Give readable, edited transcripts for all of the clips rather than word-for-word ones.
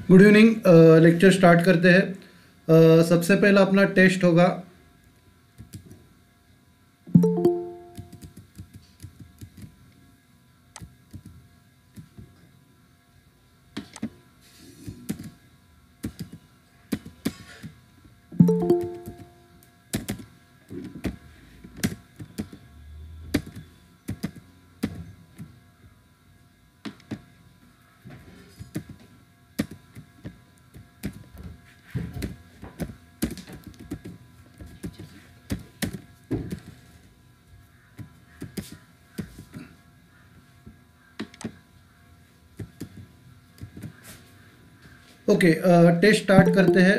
Good evening. Lecture start करते हैं। सबसे पहला अपना टेस्ट होगा। ओके, टेस्ट स्टार्ट करते हैं।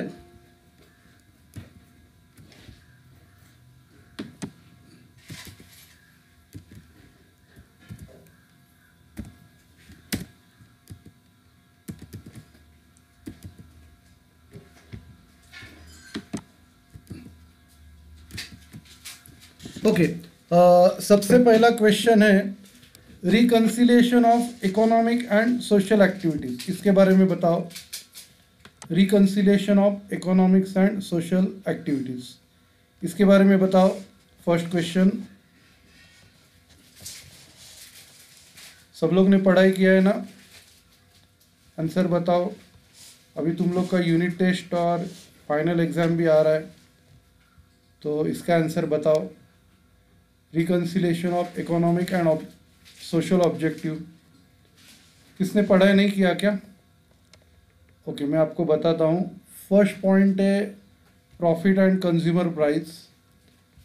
ओके, सबसे पहला क्वेश्चन है reconciliation of economic and social activities. इसके बारे में बताओ। Reconciliation of economics and social activities, इसके बारे में बताओ। फर्स्ट क्वेश्चन, सब लोग ने पढ़ाई किया है ना? आंसर बताओ। अभी तुम लोग का यूनिट टेस्ट और फाइनल एग्जाम भी आ रहा है, तो इसका आंसर बताओ। Reconciliation of economic and social objective, किसने पढ़ाई नहीं किया क्या? ओके, मैं आपको बताता हूँ। फर्स्ट पॉइंट है profit and consumer price,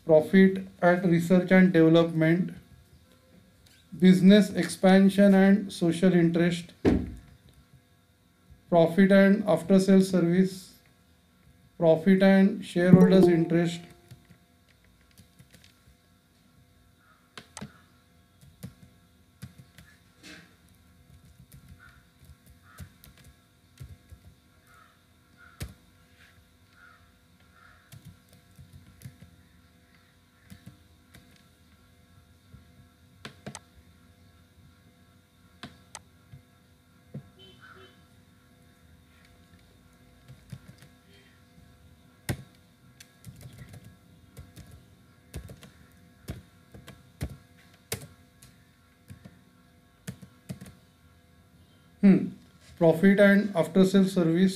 profit at research and development, business expansion and social interest, profit and after sale service, profit and shareholders interest, profit and after sale service,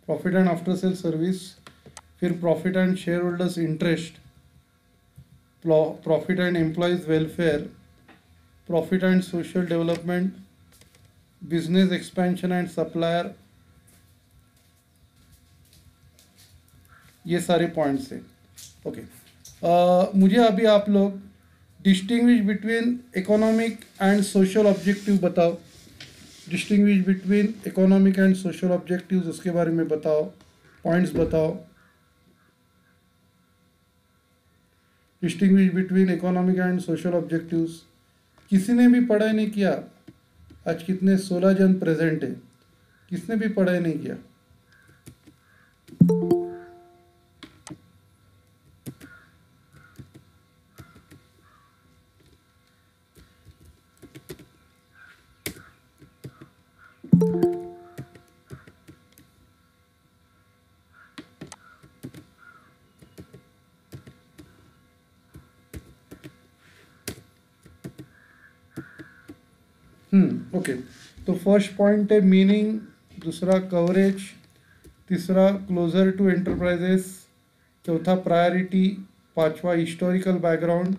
profit and after sale service, फिर profit and shareholders interest, profit and employees welfare, profit and social development, business expansion and supplier, ये सारे points हैं। Okay, मुझे अभी आप लोग distinguish between economic and social objective बताओ। Distinguish between economic and social objectives, उसके बारे में बताओ, पॉइंट्स बताओ। Distinguish between economic and social objectives, किसी ने भी पढ़ाई नहीं किया? आज कितने 16 जन प्रेजेंट है, किसने भी पढ़ाई नहीं किया? ओके, तो फर्स्ट पॉइंट है मीनिंग, दूसरा कवरेज, तीसरा क्लोजर टू एंटरप्राइजेस, चौथा प्रायोरिटी, पांचवा historical background,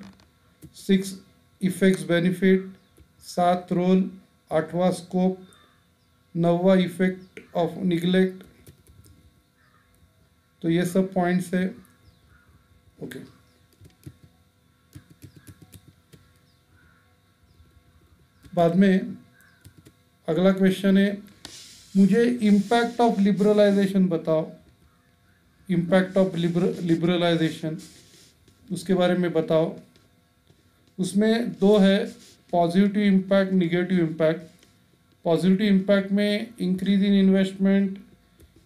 6 effects benefit, 7 role, 8वां स्कोप, 9वां इफेक्ट ऑफ निगलेक्ट। तो ये सब पॉइंट्स है। ओके, बाद में अगला क्वेश्चन है, मुझे इम्पैक्ट ऑफ लिबरलाइजेशन बताओ। इम्पैक्ट ऑफ लिबरलाइजेशन, उसके बारे में बताओ। उसमें 2 है, positive impact, negative impact. Positive impact में increase in investment,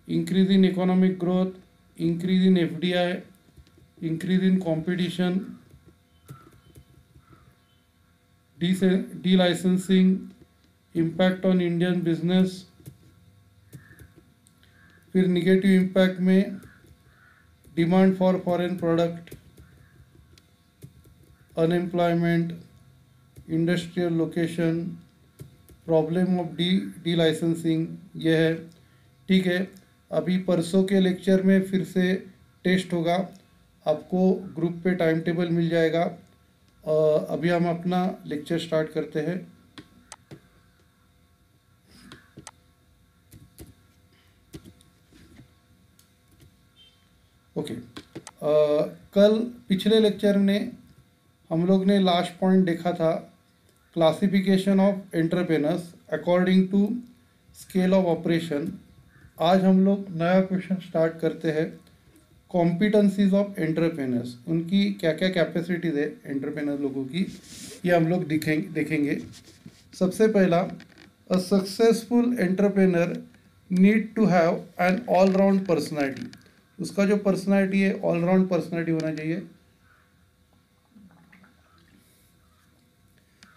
increase in economic growth, increase in FDI, increase in competition, delicensing, impact on Indian business. फिर negative impact में demand for foreign product, unemployment, industrial location, problem of delicensing, ये है। ठीक है, अभी परसों के lecture में फिर से टेस्ट होगा, आपको ग्रुप पे टाइम टेबल मिल जाएगा। अभी हम अपना लेक्चर स्टार्ट करते हैं। ओके, कल पिछले लेक्चर में हम लोग ने लास्ट पॉइंट देखा था, classification of entrepreneurs according to scale of operation. आज हम लोग नया क्वेश्चन स्टार्ट करते हैं, कॉम्पिटेंसीज ऑफ एंटरप्रेनर्स, उनकी क्या क्या कैपेसिटीज है एंटरप्रेनर लोगों की, ये हम लोग देखेंगे। सबसे पहला, a successful entrepreneur need to have an all round personality. उसका जो पर्सनैलिटी है ऑल राउंड पर्सनैलिटी होना चाहिए,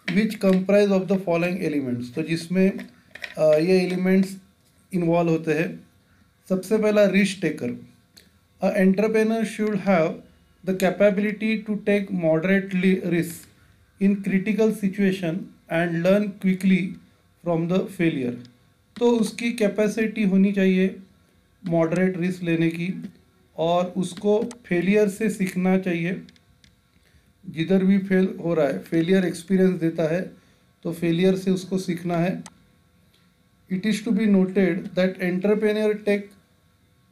which comprise of the following elements. तो जिसमें ये एलिमेंट्स इन्वॉल्व होते हैं। सबसे पहला, risk taker. A entrepreneur should have the capability to take moderately risk in critical situation and learn quickly from the failure. तो उसकी कैपेसिटी होनी चाहिए मॉडरेट रिस्क लेने की, और उसको फेलियर से सीखना चाहिए। जिधर भी फेल हो रहा है, फेलियर एक्सपीरियंस देता है, तो फेलियर से उसको सीखना है। It is to be noted that entrepreneurs take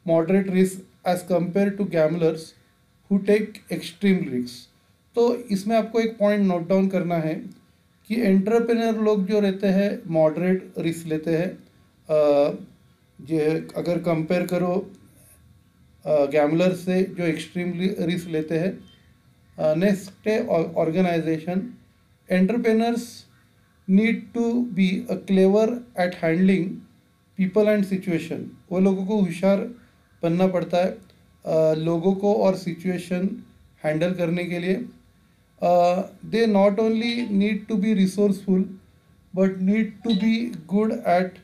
moderate risk as compared to gamblers who take extreme risks। तो इसमें आपको एक पॉइंट नोट डाउन करना है कि एंटरप्रेनर लोग जो रहते हैं मॉडरेट रिस्क लेते हैं, जो अगर कंपेयर करो गैम्बलर से जो एक्सट्रीमली रिस्क लेते हैं। नेक्स्ट है organization. Entrepreneurs need to be a clever at handling people and situation. वो लोगों को होशियार बनना पड़ता है लोगों को और सिचुएशन हैंडल करने के लिए। They not only need to be resourceful but need to be good at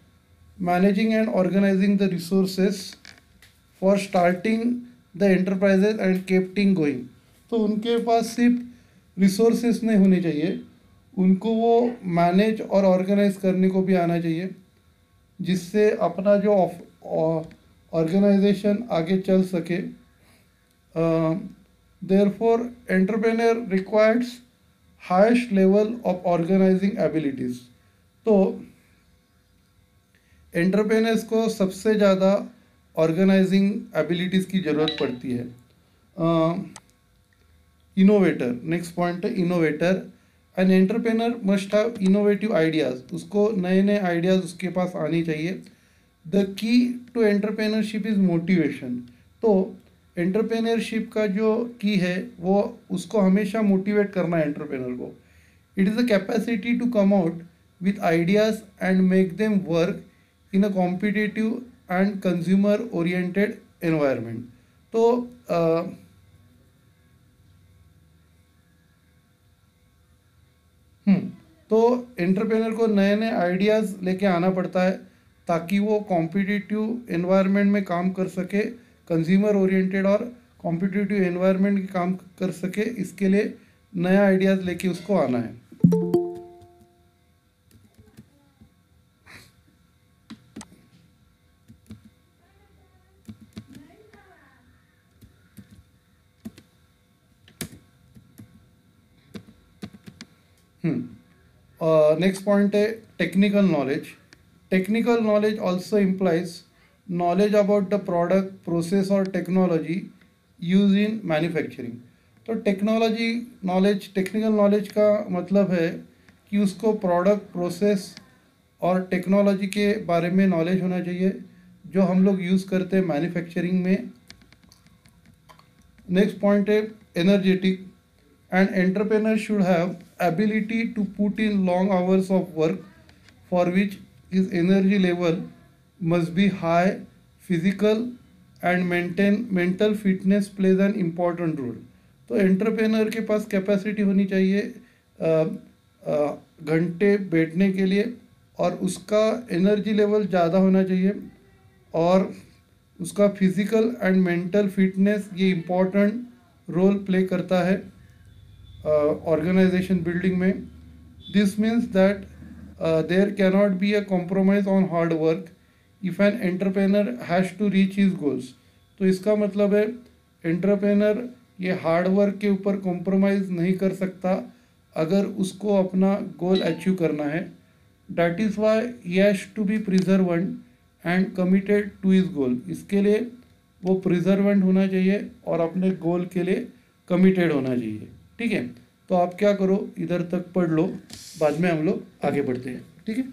managing and organizing the resources for starting the enterprises and keeping going. तो उनके पास सिर्फ रिसोर्सेस नहीं होने चाहिए, उनको वो मैनेज और ऑर्गेनाइज करने को भी आना चाहिए, जिससे अपना जो ऑर्गेनाइजेशन आगे चल सके। Therefore entrepreneur requires highest level of organizing abilities. तो एंटरप्रेन्योर्स को सबसे ज़्यादा ऑर्गेनाइजिंग एबिलिटीज़ की ज़रूरत पड़ती है। इनोवेटर, नेक्स्ट पॉइंट है innovator. An entrepreneur must have innovative ideas, उसको नए नए आइडियाज़ उसके पास आनी चाहिए। The key to entrepreneurship is motivation. तो एंटरप्रेनरशिप का जो की है वो उसको हमेशा मोटिवेट करना है एंटरप्रेनर को। It is the capacity to come out with ideas and make them work in a competitive and consumer oriented environment. तो एंटरप्रेनर को नए नए आइडियाज़ लेके आना पड़ता है ताकि वो कॉम्पिटिटिव एनवायरनमेंट में काम कर सके, कंज्यूमर ओरिएंटेड और कॉम्पिटिटिव एनवायरनमेंट में काम कर सके। इसके लिए नया आइडियाज़ लेके उसको आना है। नेक्स्ट पॉइंट है technical knowledge. Technical knowledge also implies knowledge about the product, process और टेक्नोलॉजी यूज इन मैन्युफैक्चरिंग। तो टेक्निकल नॉलेज का मतलब है कि उसको प्रोडक्ट, प्रोसेस और टेक्नोलॉजी के बारे में नॉलेज होना चाहिए जो हम लोग यूज़ करते हैं मैन्युफैक्चरिंग में। नेक्स्ट पॉइंट है energetic. An entrepreneur should have ability to put in long hours of work for which his energy level must be high. Physical and mental fitness plays an important role। तो entrepreneur के पास capacity होनी चाहिए घंटे बैठने के लिए, और उसका एनर्जी लेवल ज़्यादा होना चाहिए, और उसका फिज़िकल एंड मेंटल फिटनेस ये इम्पोर्टेंट रोल प्ले करता है ऑर्गेनाइजेशन बिल्डिंग में. This means that there cannot be a compromise on hard work if an entrepreneur has to reach his goals. तो इसका मतलब है एंटरप्रेनर ये हार्ड वर्क के ऊपर कॉम्प्रोमाइज़ नहीं कर सकता अगर उसको अपना गोल अचीव करना है. That is why he has to be perseverant and committed to his goal. इसके लिए वो प्रिजर्वेंट होना चाहिए और अपने गोल के लिए कमिटेड होना चाहिए. ठीक है, तो आप क्या करो, इधर तक पढ़ लो, बाद में हम लोग आगे बढ़ते हैं. ठीक है.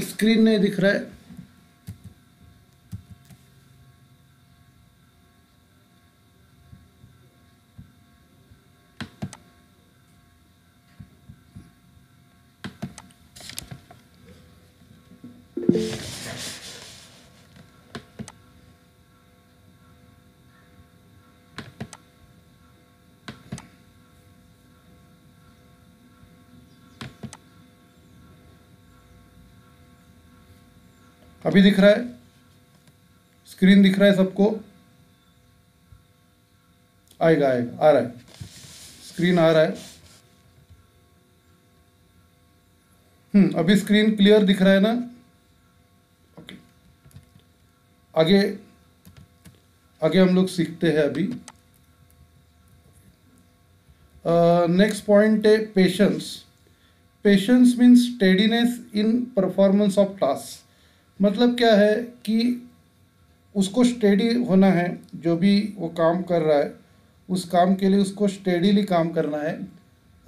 स्क्रीन नहीं दिख रहा है. अभी दिख रहा है? स्क्रीन दिख रहा है सबको? आएगा आएगा, आ रहा है, स्क्रीन आ रहा है. अभी स्क्रीन क्लियर दिख रहा है ना? ओके, आगे आगे हम लोग सीखते हैं अभी. नेक्स्ट पॉइंट है patience. Patience means steadiness in performance of task. मतलब क्या है कि उसको स्टेडी होना है, जो भी वो काम कर रहा है उस काम के लिए उसको स्टेडीली काम करना है.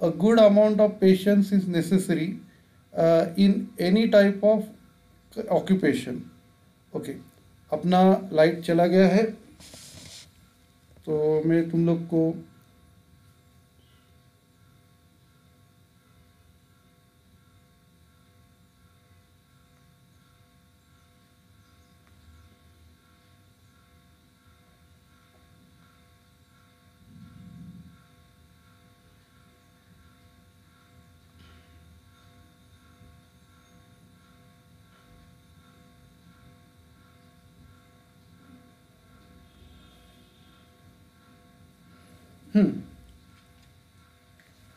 अ good amount of patience is necessary in any type of occupation. Okay, अपना लाइट चला गया है तो मैं तुम लोग को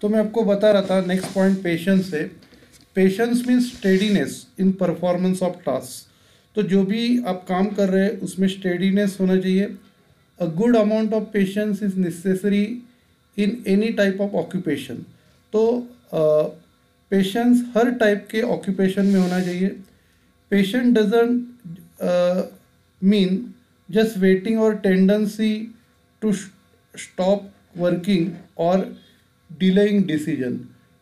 तो मैं आपको बता रहा था नेक्स्ट पॉइंट पेशेंस है. Patience means steadiness in performance of task. तो जो भी आप काम कर रहे हैं उसमें स्टेडीनेस होना चाहिए. A good amount of patience is necessary in any type of occupation. तो पेशेंस हर टाइप के ऑक्यूपेशन में होना चाहिए. Patient doesn't mean just waiting और tendency to stop working or delaying decision.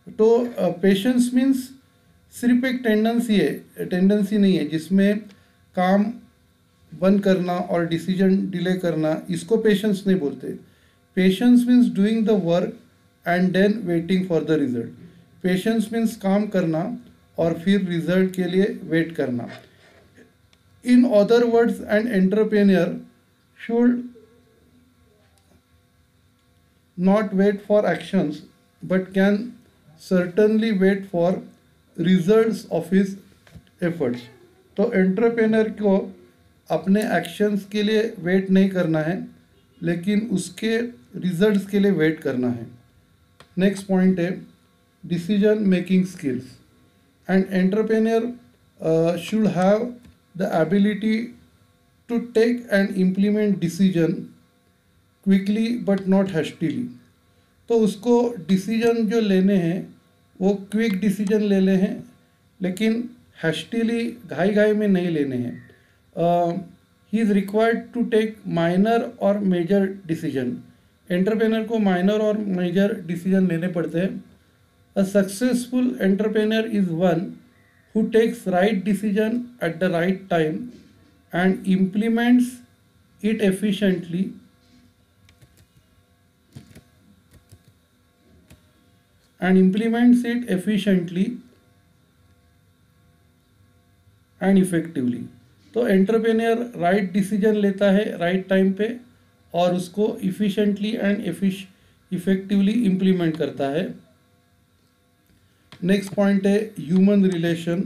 तो पेशेंस मीन्स सिर्फ एक टेंडेंसी नहीं है जिसमें काम बंद करना और डिसीजन डिले करना, इसको पेशेंस नहीं बोलते. Patience means doing the work and then waiting for the result. Patience means काम करना और फिर रिजल्ट के लिए वेट करना. In other words, an entrepreneur should not wait for actions but can certainly wait for results of his efforts. तो entrepreneur को अपने एक्शंस के लिए वेट नहीं करना है, लेकिन उसके रिजल्ट्स के लिए वेट करना है. नेक्स्ट पॉइंट है decision making skills. And entrepreneur should have the ability to take and implement decision quickly but not hastily. तो उसको डिसीजन जो लेने हैं वो क्विक डिसीजन लेने हैं, लेकिन हैस्टीली घाई में नहीं लेने हैं. He is required to take minor और मेजर डिसीजन. एंटरप्रेनर को माइनर और मेजर डिसीजन लेने पड़ते हैं. A successful entrepreneur is one who takes right decision at the right time and implements it efficiently and effectively. तो entrepreneur right decision लेता है right time पे और उसको इफ़िशेंटली एंड इफेक्टिवली इम्प्लीमेंट करता है. नेक्स्ट पॉइंट है human relation.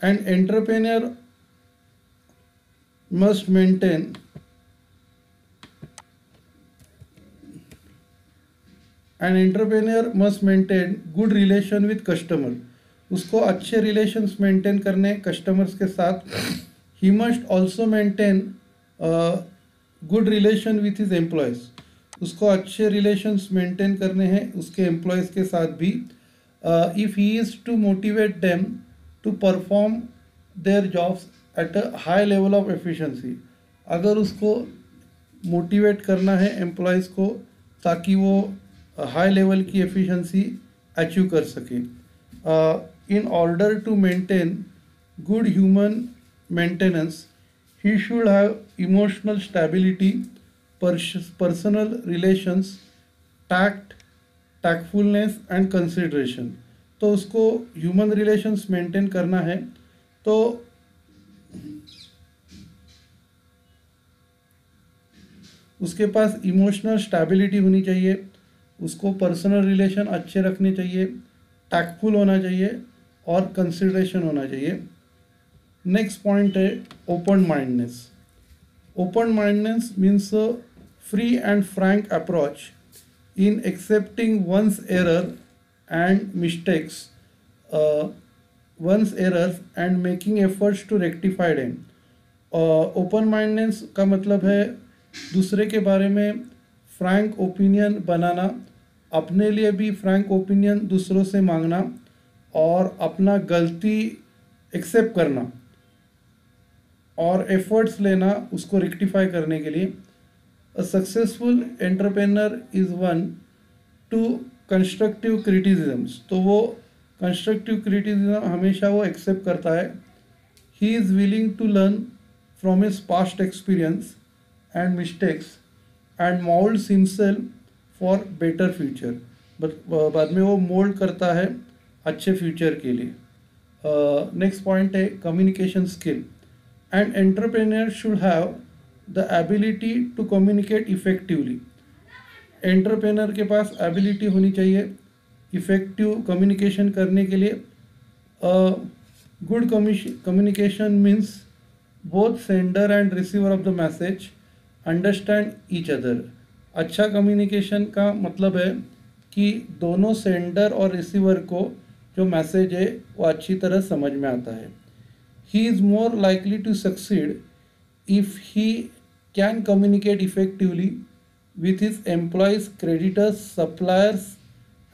And entrepreneur must maintain an entrepreneur must maintain good relation with customer. उसको अच्छे रिलेशंस मेंटेन करने कस्टमर्स के साथ. He must also maintain good relation with his employees. उसको अच्छे रिलेशंस मेंटेन करने हैं उसके एम्प्लॉयज़ के साथ भी. If he is to motivate them to perform their jobs at a high level of efficiency. अगर उसको मोटिवेट करना है एम्प्लॉयज़ को ताकि वो हाई लेवल की एफिशिएंसी अचीव कर सके. In order to maintain good human maintenance he should have emotional stability, personal relations, tactfulness and consideration. तो उसको ह्यूमन रिलेशंस मेंटेन करना है तो उसके पास इमोशनल स्टेबिलिटी होनी चाहिए, उसको पर्सनल रिलेशन अच्छे रखने चाहिए, टैक्टफुल होना चाहिए और कंसिडरेशन होना चाहिए. नेक्स्ट पॉइंट है open mindness. Open mindness means a free and Frank approach in accepting one's error and mistakes, one's errors and making efforts to rectify them. Open mindness का मतलब है दूसरे के बारे में फ्रैंक ओपिनियन बनाना, अपने लिए भी फ्रैंक ओपिनियन दूसरों से मांगना और अपना गलती एक्सेप्ट करना और एफर्ट्स लेना उसको रेक्टिफाई करने के लिए. A successful entrepreneur is one to constructive criticisms. तो वो constructive criticism हमेशा वो accept करता है. He is willing to learn from his past experience and mistakes and molds himself for better future. बाद में वो mold करता है अच्छे future के लिए. Next point है communication skill. An entrepreneur should have the ability to communicate effectively. Entrepreneur के पास एबिलिटी होनी चाहिए इफ़ेक्टिव कम्युनिकेशन करने के लिए. Good communication means both sender and receiver of the message understand each other. अच्छा कम्युनिकेशन का मतलब है कि दोनों सेंडर और रिसीवर को जो मैसेज है वो अच्छी तरह समझ में आता है. He is more likely to succeed if he can communicate effectively with his employees, creditors, suppliers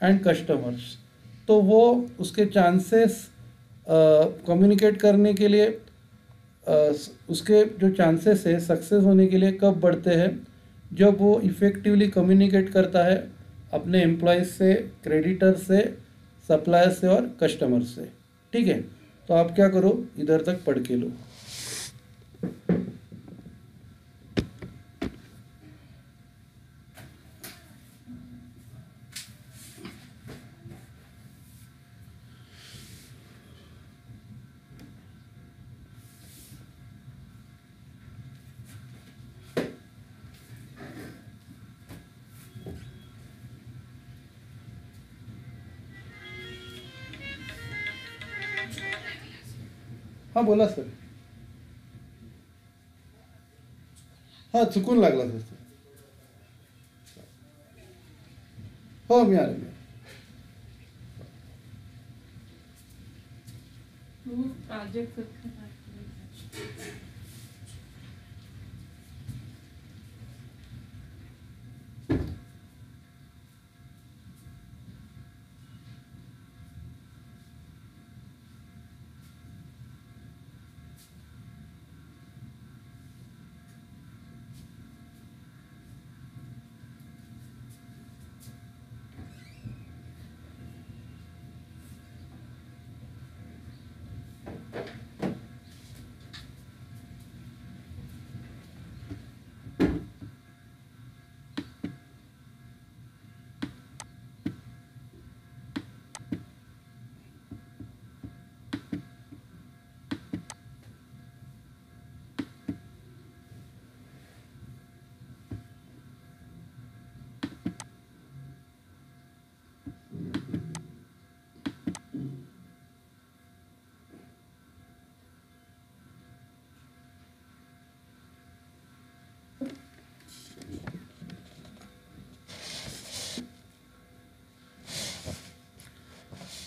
and customers. तो वो उसके चांसेस कम्युनिकेट करने के लिए उसके जो चांसेस है सक्सेस होने के लिए कब बढ़ते हैं, जब वो इफ़ेक्टिवली कम्युनिकेट करता है अपने एम्प्लॉयज़ से, क्रेडिटर से, सप्लायर से और कस्टमर से। ठीक है, तो आप क्या करो, इधर तक पढ़ के लो। हाँ बोला सर। हाँ चुकून लागला सर. हो मिळालं मिळालं.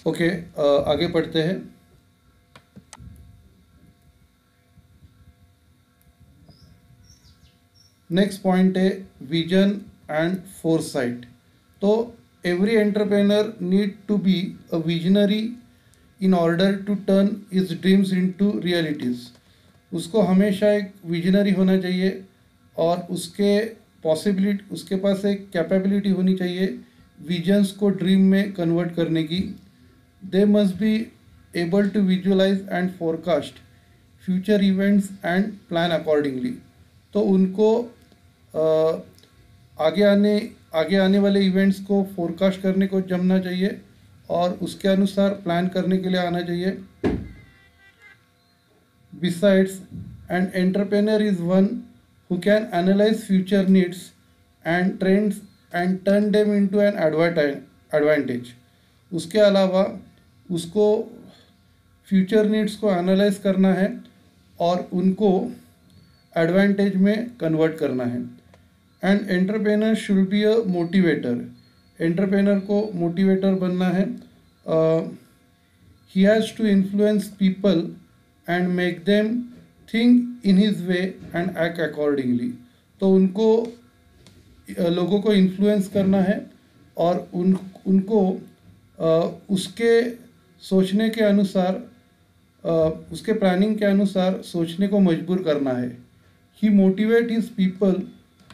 ओके, आगे पढ़ते हैं। नेक्स्ट पॉइंट है विजन एंड फोरसाइट। तो every entrepreneur need to be a visionary in order to turn his dreams into realities. उसको हमेशा एक विजनरी होना चाहिए और उसके पास एक कैपेबिलिटी होनी चाहिए विजन्स को ड्रीम में कन्वर्ट करने की। They must be able to visualize and forecast future events and plan accordingly. तो उनको आगे आने वाले इवेंट्स को फोरकास्ट करने को जमना चाहिए और उसके अनुसार प्लान करने के लिए आना चाहिए। Besides, an entrepreneur is one who can analyze future needs and trends and turn them into an advantage. उसके अलावा उसको फ्यूचर नीड्स को एनालाइज करना है और उनको एडवांटेज में कन्वर्ट करना है। And entrepreneur should be a motivator. Entrepreneur को मोटिवेटर बनना है। He has to influence people and make them think in his way and act accordingly. तो उनको लोगों को इन्फ्लुएंस करना है और उनको उसके सोचने के अनुसार उसके प्लानिंग के अनुसार सोचने को मजबूर करना है। He motivate his people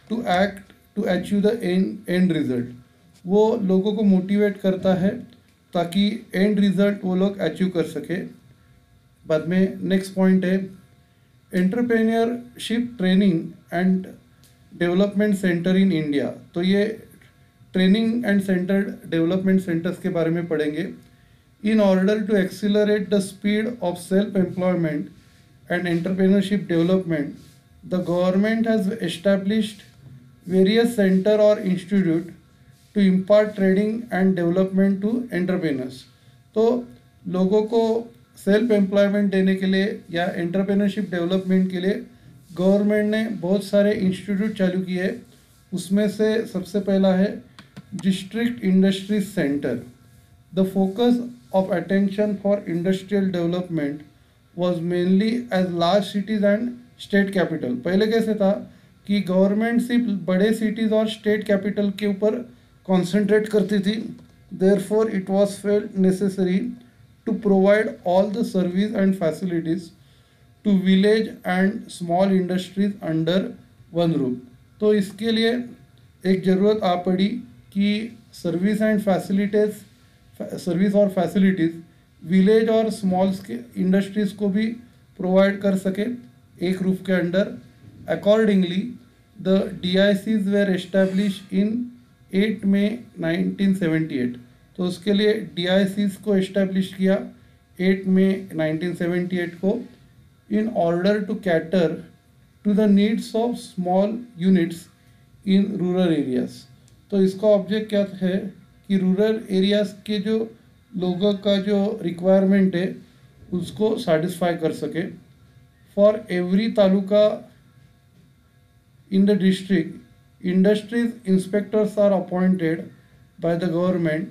to act to achieve the end result. वो लोगों को मोटिवेट करता है ताकि एंड रिजल्ट वो लोग अचीव कर सके। बाद में नेक्स्ट पॉइंट है entrepreneurship training and development centre in India. तो ये training and centre development centres के बारे में पढ़ेंगे। In order to accelerate the speed of self employment and entrepreneurship development, the government has established various centre और institute to impart training and development to entrepreneurs. तो लोगों को self employment देने के लिए या एंटरप्रेन्योरशिप डेवलपमेंट के लिए गवर्नमेंट ने बहुत सारे इंस्टीट्यूट चालू किए। उसमें से सबसे पहला है district industry centre. The focus of attention for industrial development was mainly as large cities and state capital. पहले कैसे था कि गवर्नमेंट सिर्फ बड़े सिटीज़ और स्टेट कैपिटल के ऊपर कॉन्सेंट्रेट करती थी। Therefore it was felt necessary to provide all the service and facilities to village and small industries under one roof. तो इसके लिए एक ज़रूरत आ पड़ी कि सर्विस और फैसिलिटीज़ विलेज और स्मॉल इंडस्ट्रीज़ को भी प्रोवाइड कर सके एक रूफ के under. Accordingly the DICs were establish in 8 May 1978। तो उसके लिए DICs को एस्टेब्लिश किया 8 मई 1978 को, in order to cater to the needs of small units in rural areas। तो इसका ऑब्जेक्ट क्या है कि रूरल एरियाज के जो लोगों का जो रिक्वायरमेंट है उसको सेटिस्फाई कर सके। For every taluka in the district, industries inspectors are appointed by the government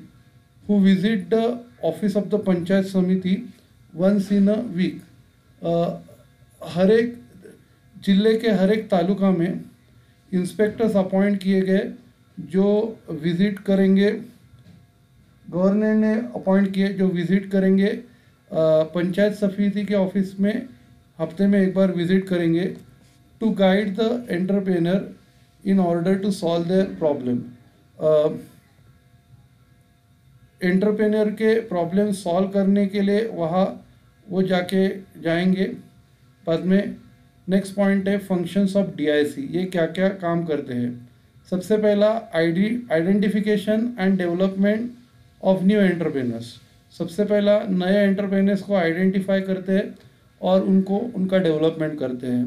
who visit the office of the Panchayat Samiti once in a week। हर एक जिले के हर एक तालुका में इंस्पेक्टर्स अपॉइंट किए गए जो विज़िट करेंगे, गवर्नमेंट ने अपॉइंट किए जो विज़िट करेंगे पंचायत समिति के ऑफिस में, हफ्ते में एक बार विज़िट करेंगे to guide the entrepreneur in order to solve their problem. Entrepreneur के प्रॉब्लम सॉल्व करने के लिए वहाँ वो जाएंगे। बाद में नेक्स्ट पॉइंट है फंक्शंस ऑफ DIC, ये क्या क्या काम करते हैं। सबसे पहला identification and development of new entrepreneurs. सबसे पहला नए एंटरप्रेन्योर्स को आइडेंटिफाई करते हैं और उनका डेवलपमेंट करते हैं।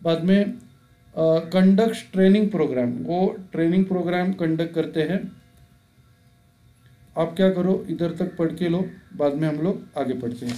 बाद में कंडक्ट्स ट्रेनिंग प्रोग्राम, वो ट्रेनिंग प्रोग्राम कंडक्ट करते हैं। आप क्या करो, इधर तक पढ़ के लो, बाद में हम लोग आगे पढ़ते हैं।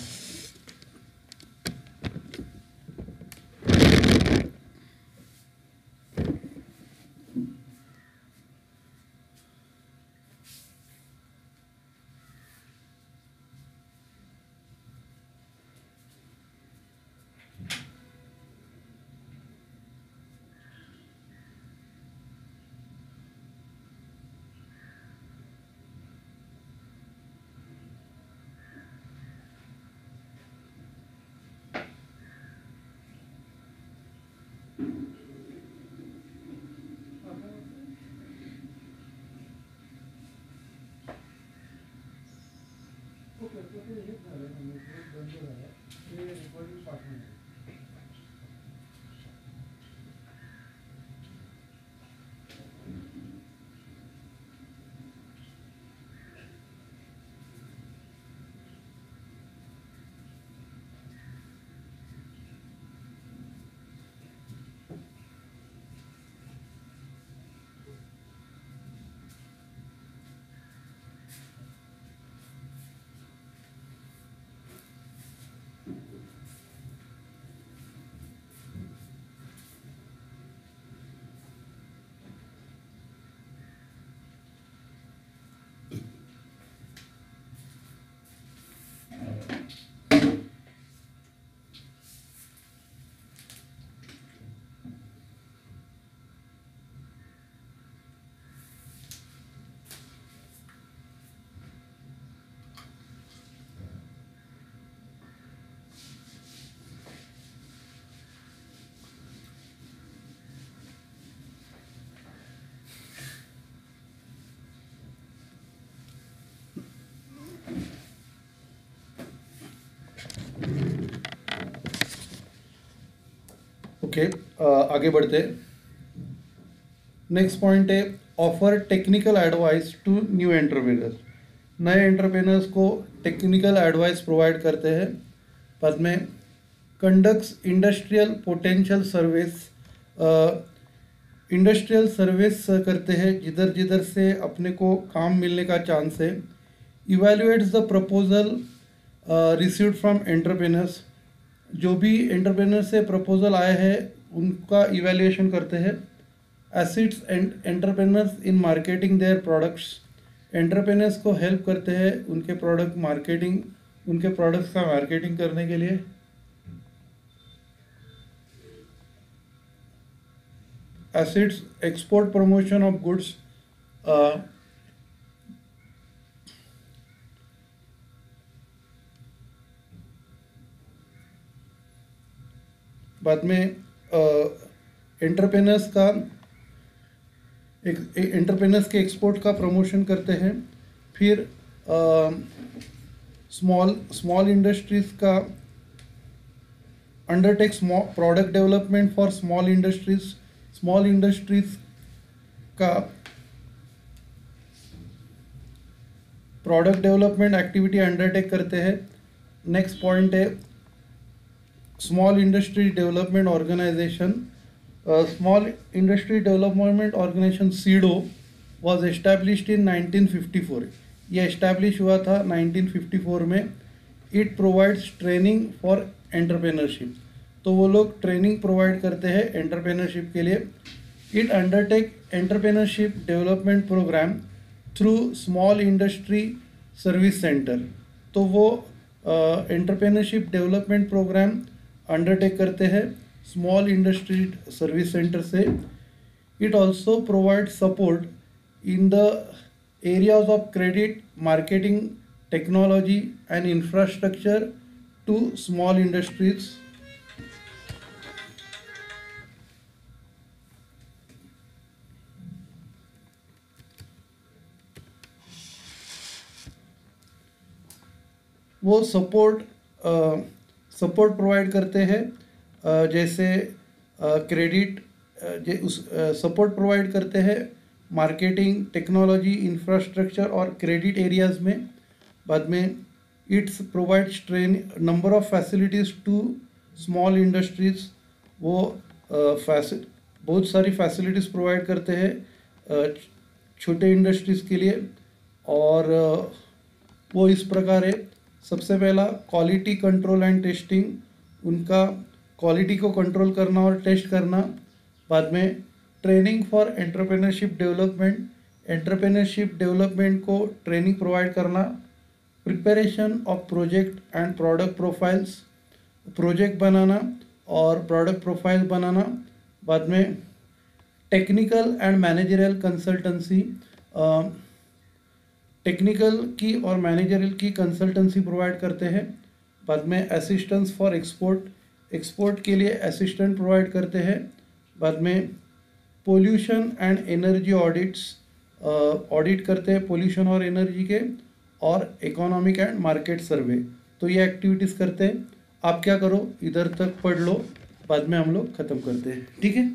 ओके, आगे बढ़ते। नेक्स्ट पॉइंट है offer technical advice to new entrepreneurs. नए एंटरप्रेन्योर्स को टेक्निकल एडवाइस प्रोवाइड करते हैं। बाद में कंडक्ट्स इंडस्ट्रियल पोटेंशियल सर्विस करते हैं जिधर जिधर से अपने को काम मिलने का चांस है। Evaluates the proposal received from entrepreneurs, जो भी एंटरप्रेन्योर से प्रपोजल आए हैं उनका इवेल्युएशन करते हैं। Acids and entrepreneurs in marketing their products, entrepreneurs को हेल्प करते हैं उनके प्रोडक्ट्स का मार्केटिंग करने के लिए। Acids export promotion of goods, बाद में एंटरप्रेनर्स का एंटरप्रेनर्स के एक्सपोर्ट का प्रमोशन करते हैं। फिर स्मॉल इंडस्ट्रीज का undertake product development for small industries का प्रोडक्ट डेवलपमेंट एक्टिविटी अंडरटेक करते हैं। नेक्स्ट पॉइंट है small industry development organization. Small industry development organization SIDO was established in 1954। ये एस्टैब्लिश हुआ था 1954 में। It provides training for entrepreneurship, तो वो लोग ट्रेनिंग प्रोवाइड करते हैं एंटरप्रेन्योरशिप के लिए। It undertake entrepreneurship development programme through small industry service centre, तो वो एंटरप्रेन्योरशिप डेवलपमेंट प्रोग्राम अंडरटेक करते हैं स्मॉल इंडस्ट्री सर्विस सेंटर से। It also provide support in the areas of credit, marketing, technology and infrastructure to small industries. वो support provide करते हैं, जैसे credit, support provide करते हैं मार्केटिंग, टेक्नोलॉजी, इंफ्रास्ट्रक्चर और क्रेडिट एरियाज़ में। बाद में it's provides number of facilities to small industries. वो बहुत सारी फैसिलिटीज़ प्रोवाइड करते हैं छोटे इंडस्ट्रीज़ के लिए। और वो इस प्रकार है, सबसे पहला क्वालिटी कंट्रोल एंड टेस्टिंग, उनका क्वालिटी को कंट्रोल करना और टेस्ट करना। बाद में ट्रेनिंग फॉर एंटरप्रेन्योरशिप डेवलपमेंट को ट्रेनिंग प्रोवाइड करना। Preparation of project and product profiles, project बनाना और प्रोडक्ट प्रोफाइल बनाना। बाद में technical and managerial consultancy, technical की और मैनेजरियल की कंसल्टेंसी प्रोवाइड करते हैं। बाद में असिस्टेंस फॉर एक्सपोर्ट के लिए असिस्टेंट प्रोवाइड करते हैं। बाद में पोल्यूशन एंड एनर्जी ऑडिट करते हैं पोल्यूशन और एनर्जी के, और इकोनॉमिक एंड मार्केट सर्वे। तो ये एक्टिविटीज़ करते हैं। आप क्या करो, इधर तक पढ़ लो, बाद में हम लोग ख़त्म करते हैं, ठीक है।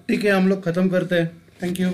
ठीक है, हम लोग ख़त्म करते हैं। Thank you.